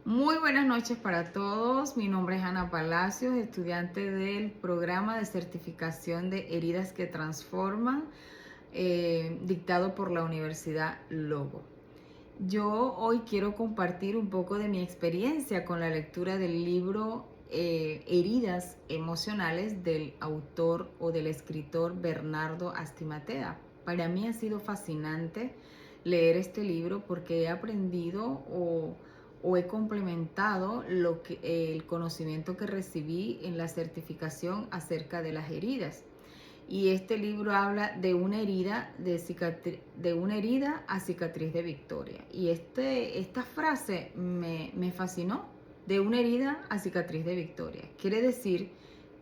Muy buenas noches para todos. Mi nombre es Ana Palacios, estudiante del programa de certificación de heridas que transforman, dictado por la Universidad Logo. Yo hoy quiero compartir un poco de mi experiencia con la lectura del libro Heridas Emocionales del autor o del escritor Bernardo Astimatea. Para mí ha sido fascinante leer este libro porque he aprendido o he complementado el conocimiento que recibí en la certificación acerca de las heridas. Y este libro habla de una herida, de una herida a cicatriz de victoria. Y esta frase me fascinó, de una herida a cicatriz de victoria. Quiere decir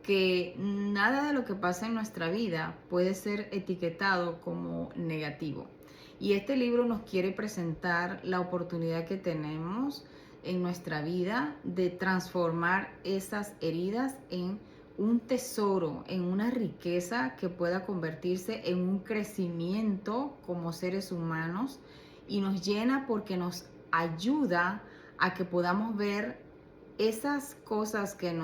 que nada de lo que pasa en nuestra vida puede ser etiquetado como negativo. Y este libro nos quiere presentar la oportunidad que tenemos en nuestra vida de transformar esas heridas en un tesoro, en una riqueza que pueda convertirse en un crecimiento como seres humanos, y nos llena porque nos ayuda a que podamos ver esas cosas que en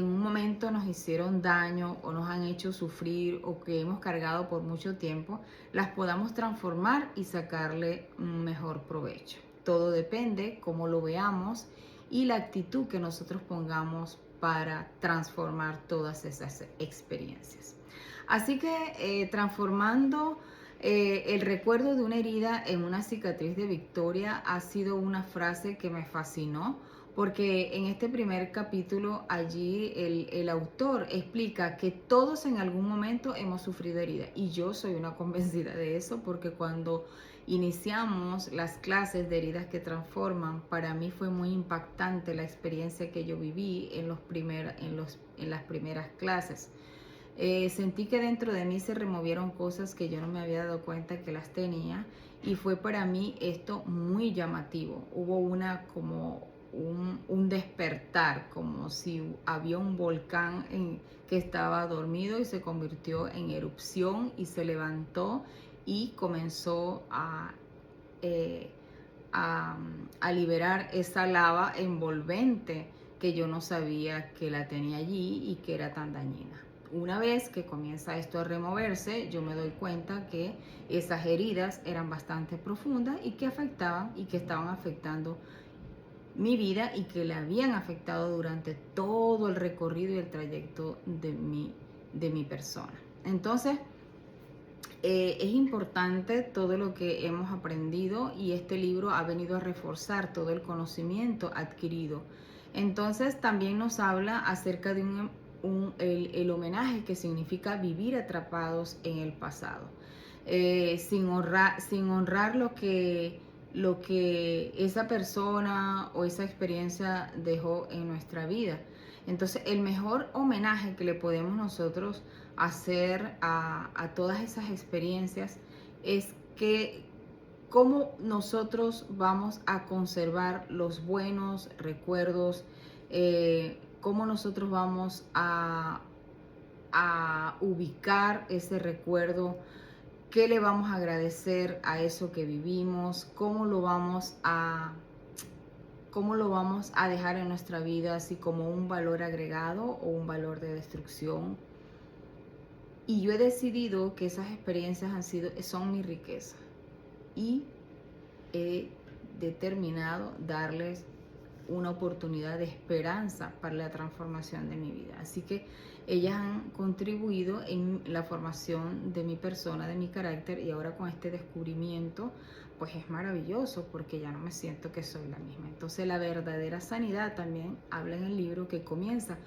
un momento nos hicieron daño o nos han hecho sufrir o que hemos cargado por mucho tiempo, las podamos transformar y sacarle un mejor provecho. Todo depende cómo lo veamos y la actitud que nosotros pongamos para transformar todas esas experiencias. Así que transformando el recuerdo de una herida en una cicatriz de victoria ha sido una frase que me fascinó, porque en este primer capítulo allí el autor explica que todos en algún momento hemos sufrido herida, y yo soy una convencida de eso, porque cuando iniciamos las clases de heridas que transforman, para mí fue muy impactante la experiencia que yo viví en las primeras clases. Sentí que dentro de mí se removieron cosas que yo no me había dado cuenta que las tenía, y fue para mí esto muy llamativo. Hubo como un despertar, como si había un volcán que estaba dormido y se convirtió en erupción y se levantó y comenzó eh, a liberar esa lava envolvente que yo no sabía que la tenía allí y que era tan dañina. Una vez que comienza esto a removerse, yo me doy cuenta que esas heridas eran bastante profundas y que afectaban y que estaban afectando mi vida y que la habían afectado durante todo el recorrido y el trayecto de mi persona. Entonces, es importante todo lo que hemos aprendido, y este libro ha venido a reforzar todo el conocimiento adquirido. Entonces también nos habla acerca de el homenaje, que significa vivir atrapados en el pasado, sin honrar lo que esa persona o esa experiencia dejó en nuestra vida. Entonces, el mejor homenaje que le podemos nosotros hacer a todas esas experiencias es que cómo nosotros vamos a conservar los buenos recuerdos, cómo nosotros vamos a ubicar ese recuerdo, qué le vamos a agradecer a eso que vivimos, cómo lo vamos a dejar en nuestra vida, así como un valor agregado o un valor de destrucción. Y yo he decidido que esas experiencias son mi riqueza, y he determinado darles una oportunidad de esperanza para la transformación de mi vida. Así que ellas han contribuido en la formación de mi persona, de mi carácter, y ahora con este descubrimiento, pues es maravilloso, porque ya no me siento que soy la misma. Entonces, la verdadera sanidad también habla en el libro que comienza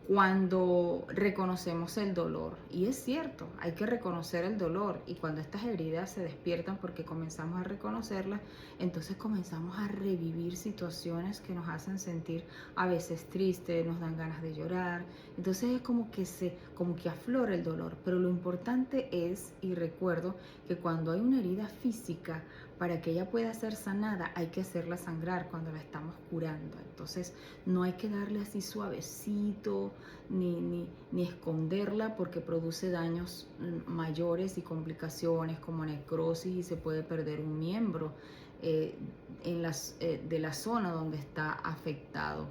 cuando reconocemos el dolor. Y es cierto, hay que reconocer el dolor, y cuando estas heridas se despiertan porque comenzamos a reconocerlas, entonces comenzamos a revivir situaciones que nos hacen sentir a veces tristes, nos dan ganas de llorar. Entonces es como que aflora el dolor. Pero lo importante es, y recuerdo, que cuando hay una herida física, para que ella pueda ser sanada, hay que hacerla sangrar cuando la estamos curando. Entonces no hay que darle así suavecito, ni esconderla, porque produce daños mayores y complicaciones como necrosis, y se puede perder un miembro de la zona donde está afectado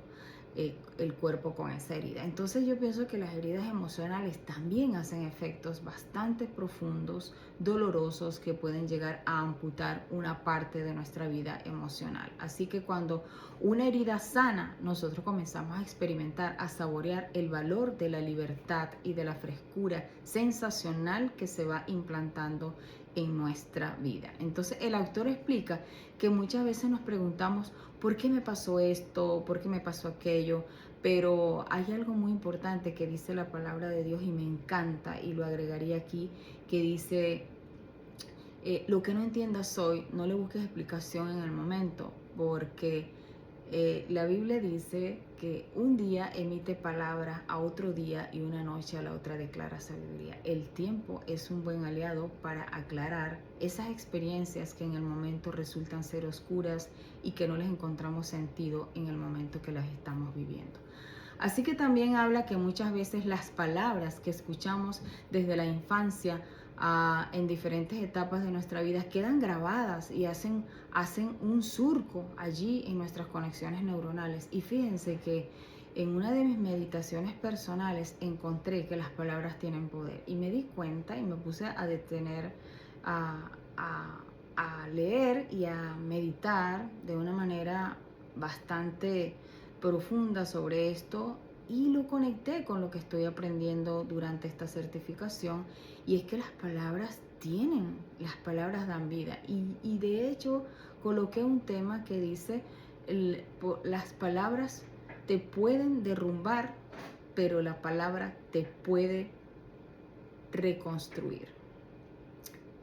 el cuerpo con esa herida. Entonces yo pienso que las heridas emocionales también hacen efectos bastante profundos, dolorosos, que pueden llegar a amputar una parte de nuestra vida emocional. Así que cuando una herida sana, nosotros comenzamos a experimentar, a saborear el valor de la libertad y de la frescura sensacional que se va implantando en nuestra vida. Entonces el autor explica que muchas veces nos preguntamos, ¿por qué me pasó esto? ¿Por qué me pasó aquello? Pero hay algo muy importante que dice la palabra de Dios y me encanta, y lo agregaría aquí, que dice, lo que no entiendas hoy, no le busques explicación en el momento, porque la Biblia dice que un día emite palabras a otro día y una noche a la otra declara sabiduría. El tiempo es un buen aliado para aclarar esas experiencias que en el momento resultan ser oscuras y que no les encontramos sentido en el momento que las estamos viviendo. Así que también habla que muchas veces las palabras que escuchamos desde la infancia en diferentes etapas de nuestra vida quedan grabadas y hacen un surco allí en nuestras conexiones neuronales. Y fíjense que en una de mis meditaciones personales encontré que las palabras tienen poder y me di cuenta y me puse a detener a leer y a meditar de una manera bastante profunda sobre esto, y lo conecté con lo que estoy aprendiendo durante esta certificación, y es que las palabras dan vida, y de hecho coloqué un tema que dice, las palabras te pueden derrumbar, pero la palabra te puede reconstruir.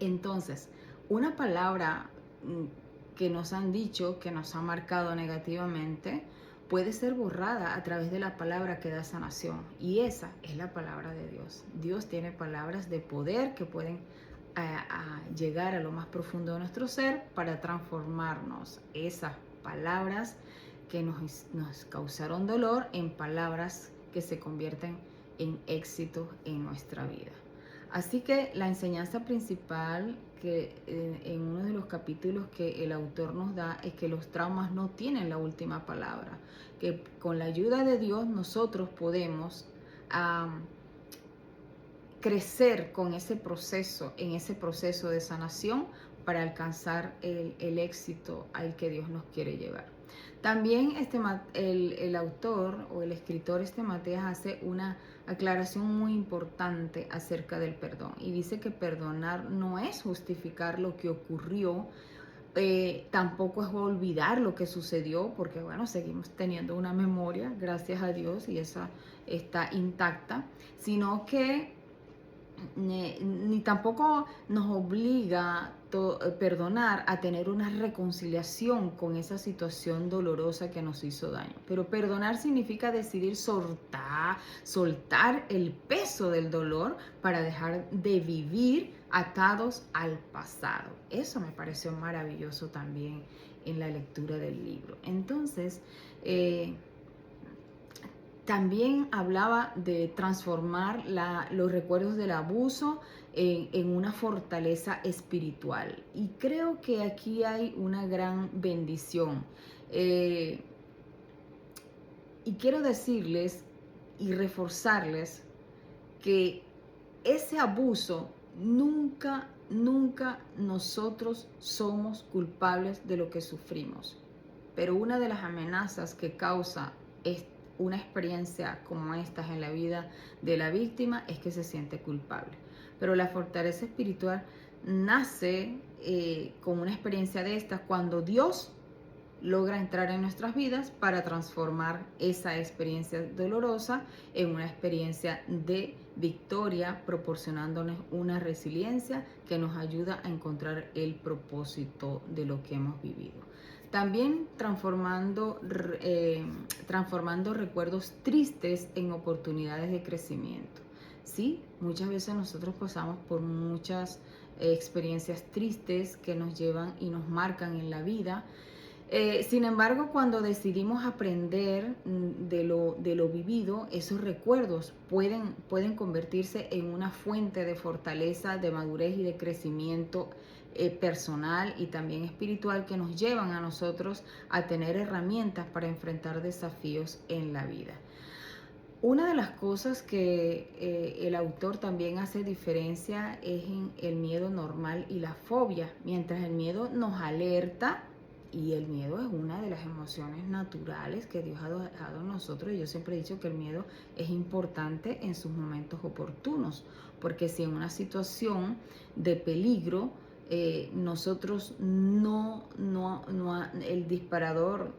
Entonces, una palabra que nos han dicho, que nos ha marcado negativamente, puede ser borrada a través de la palabra que da sanación. Y esa es la palabra de Dios. Dios tiene palabras de poder que pueden llegar a lo más profundo de nuestro ser para transformarnos. Esas palabras que nos causaron dolor en palabras que se convierten en éxito en nuestra vida. Así que la enseñanza principal que en uno de los capítulos que el autor nos da es que los traumas no tienen la última palabra, que con la ayuda de Dios nosotros podemos crecer con ese proceso, en ese proceso de sanación, para alcanzar el éxito al que Dios nos quiere llevar. También el autor o el escritor Matías hace una aclaración muy importante acerca del perdón, y dice que perdonar no es justificar lo que ocurrió, tampoco es olvidar lo que sucedió, porque bueno, seguimos teniendo una memoria, gracias a Dios, y esa está intacta, sino que ni tampoco nos obliga perdonar a tener una reconciliación con esa situación dolorosa que nos hizo daño. Pero perdonar significa decidir soltar el peso del dolor para dejar de vivir atados al pasado. Eso me pareció maravilloso también en la lectura del libro. Entonces, también hablaba de transformar los recuerdos del abuso en una fortaleza espiritual. Y creo que aquí hay una gran bendición. Y quiero decirles y reforzarles que ese abuso nunca nosotros somos culpables de lo que sufrimos. Pero una de las amenazas que causa una experiencia como esta en la vida de la víctima es que se siente culpable. Pero la fortaleza espiritual nace con una experiencia de estas cuando Dios logra entrar en nuestras vidas para transformar esa experiencia dolorosa en una experiencia de victoria, proporcionándonos una resiliencia que nos ayuda a encontrar el propósito de lo que hemos vivido. También transformando recuerdos tristes en oportunidades de crecimiento. Sí, muchas veces nosotros pasamos por muchas experiencias tristes que nos llevan y nos marcan en la vida. Sin embargo, cuando decidimos aprender de lo vivido, esos recuerdos pueden convertirse en una fuente de fortaleza, de madurez y de crecimiento personal y también espiritual que nos llevan a nosotros a tener herramientas para enfrentar desafíos en la vida. Una de las cosas que el autor también hace diferencia es en el miedo normal y la fobia. Mientras el miedo nos alerta, y el miedo es una de las emociones naturales que Dios ha dejado en nosotros, y yo siempre he dicho que el miedo es importante en sus momentos oportunos, porque si en una situación de peligro nosotros el disparador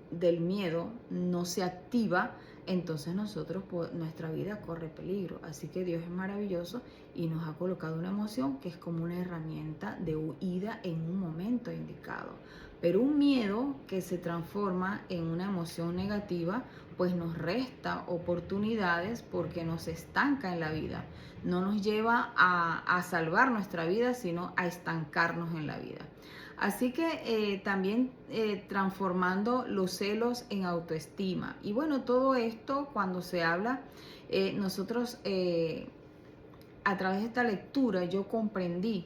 del miedo no se activa, entonces nuestra vida corre peligro. Así que Dios es maravilloso y nos ha colocado una emoción que es como una herramienta de huida en un momento indicado. Pero un miedo que se transforma en una emoción negativa, pues nos resta oportunidades porque nos estanca en la vida. No nos lleva a salvar nuestra vida, sino a estancarnos en la vida. Así que también transformando los celos en autoestima. Y bueno, todo esto cuando se habla, nosotros a través de esta lectura yo comprendí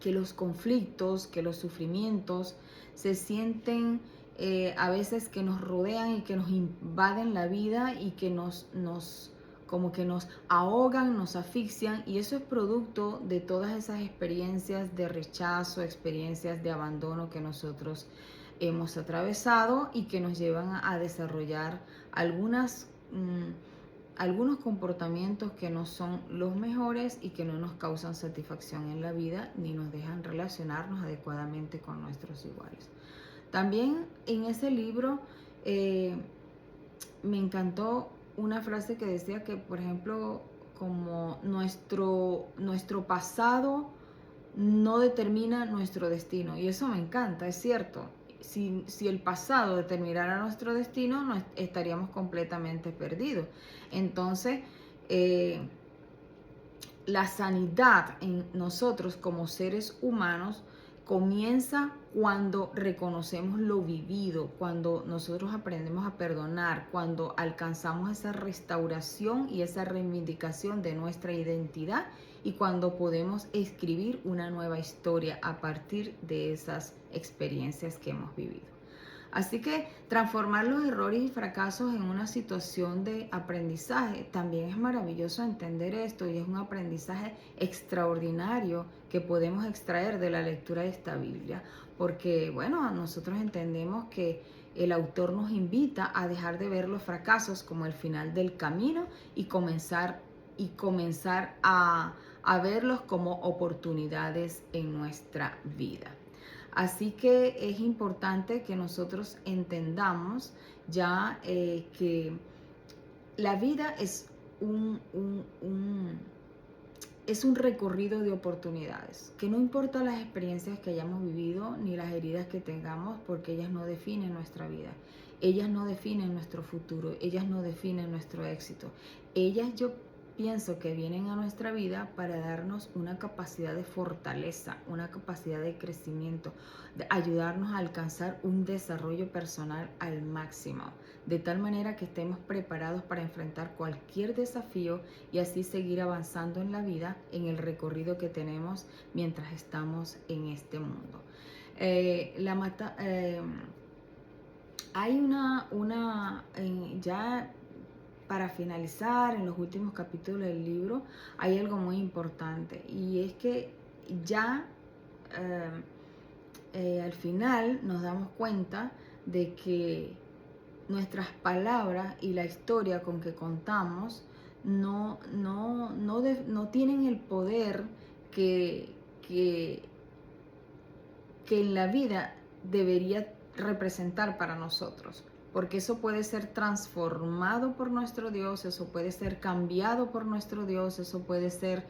que los conflictos, que los sufrimientos se sienten a veces que nos rodean y que nos invaden la vida y que como que nos ahogan, nos asfixian, y eso es producto de todas esas experiencias de rechazo, experiencias de abandono que nosotros hemos atravesado y que nos llevan a desarrollar algunos comportamientos que no son los mejores y que no nos causan satisfacción en la vida ni nos dejan relacionarnos adecuadamente con nuestros iguales. También en ese libro me encantó una frase que decía que, por ejemplo, como nuestro pasado no determina nuestro destino. Y eso me encanta, es cierto. Si el pasado determinara nuestro destino, estaríamos completamente perdidos. Entonces, la sanidad en nosotros como seres humanos comienza cuando reconocemos lo vivido, cuando nosotros aprendemos a perdonar, cuando alcanzamos esa restauración y esa reivindicación de nuestra identidad y cuando podemos escribir una nueva historia a partir de esas experiencias que hemos vivido. Así que transformar los errores y fracasos en una situación de aprendizaje, también es maravilloso entender esto, y es un aprendizaje extraordinario que podemos extraer de la lectura de esta Biblia, porque bueno, nosotros entendemos que el autor nos invita a dejar de ver los fracasos como el final del camino y comenzar a verlos como oportunidades en nuestra vida. Así que es importante que nosotros entendamos ya que la vida es es un recorrido de oportunidades, que no importa las experiencias que hayamos vivido ni las heridas que tengamos, porque ellas no definen nuestra vida, ellas no definen nuestro futuro, ellas no definen nuestro éxito. Yo pienso que vienen a nuestra vida para darnos una capacidad de fortaleza, una capacidad de crecimiento, de ayudarnos a alcanzar un desarrollo personal al máximo, de tal manera que estemos preparados para enfrentar cualquier desafío y así seguir avanzando en la vida, en el recorrido que tenemos mientras estamos en este mundo. Hay ya para finalizar, en los últimos capítulos del libro, hay algo muy importante, y es que ya al final nos damos cuenta de que nuestras palabras y la historia con que contamos no tienen el poder que en la vida debería representar para nosotros, porque eso puede ser transformado por nuestro Dios, eso puede ser cambiado por nuestro Dios, eso puede ser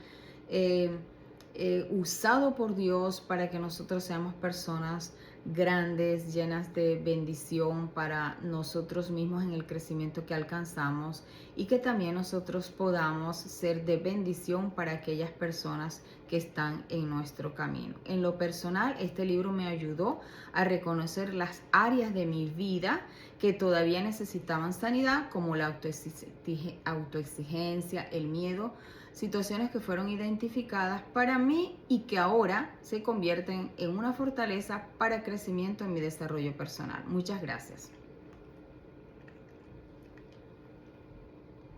usado por Dios para que nosotros seamos personas grandes, llenas de bendición para nosotros mismos en el crecimiento que alcanzamos, y que también nosotros podamos ser de bendición para aquellas personas que están en nuestro camino. En lo personal, este libro me ayudó a reconocer las áreas de mi vida que todavía necesitaban sanidad, como la autoexigencia, el miedo. situaciones que fueron identificadas para mí y que ahora se convierten en una fortaleza para crecimiento en mi desarrollo personal. Muchas gracias.